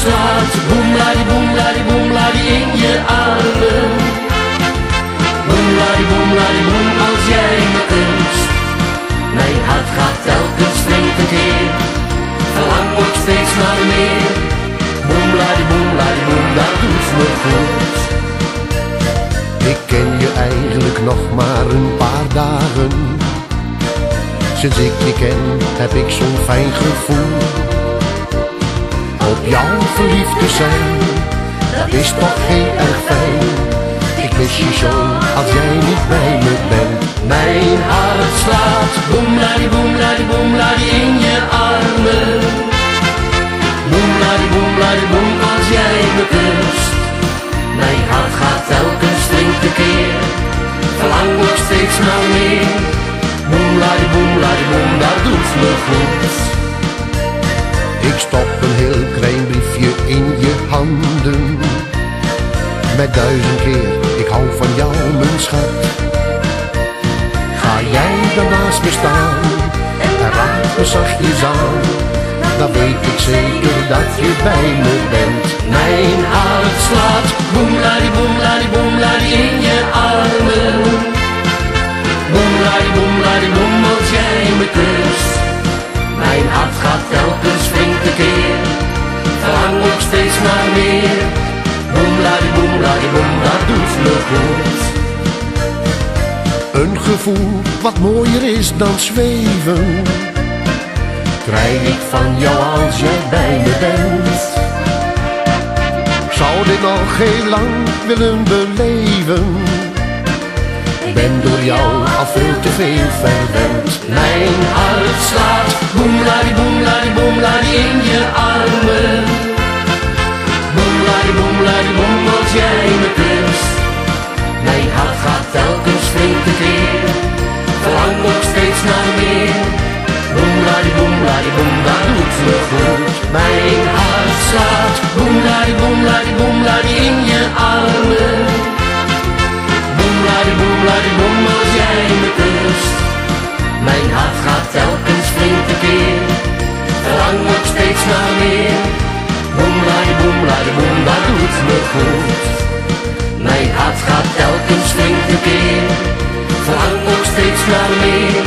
slaat. Boem, ladi, boem, ladi, boem, ladi in je armen. Boem, ladi, boem, als jij me kust. Mijn hart gaat telkens flink tekeer. Verlang ook steeds naar meer. Boem, ladi, boem, dat doet me goed. Ik ken je eigenlijk nog maar een paar dagen. Sinds ik je ken heb ik zo'n fijn gevoel. Op jou verliefd te zijn, dat is toch heel erg fijn. Ik mis je zo als jij niet bij me bent. Mijn hart slaat. Boem, ladi, boem, ladi in je armen. Boem, ladi, boem, als jij me kust. Mijn hart gaat telkens flink tekeer. Verlang nog steeds naar meer. Boem, ladi, boem, dat doet me goed. Ik stop een heel klein briefje in je handen. Met 1000 keer, ik hou van jou mijn schat. Ga jij dan naast me staan en raak me zachtjes aan, dan weet ik zeker dat je bij me bent. Mijn hart slaat. Boem, ladi, boem, in je armen. Boem, ladi, boem, als jij me kust. Mijn hart gaat telkens flink tekeer. Verlang nog steeds naar meer. Boem, ladi, boem, dat doet me goed. Een gevoel wat mooier is dan zweven krijg ik van jou als jij bij me bent. Zou dit nog heel lang willen beleven. Ik ben door jou al veel te veel verwend. Mijn hart slaat. Boem, ladi, in je armen. Boem, ladi, boem, als jij me kust. Mijn hart gaat telkens flink tekeer. Verlang nog steeds naar meer. Boem, ladi, boem, dat doet me goed. Mijn hart slaat. Boem, ladi, in je armen. Boem, ladi, boem, als jij me kust. Mijn hart gaat telkens flink tekeer. Verlang nog steeds naar meer. Boem, ladi, boem, dat doet me goed. Mijn hart gaat telkens flink tekeer. Verlang nog steeds naar meer.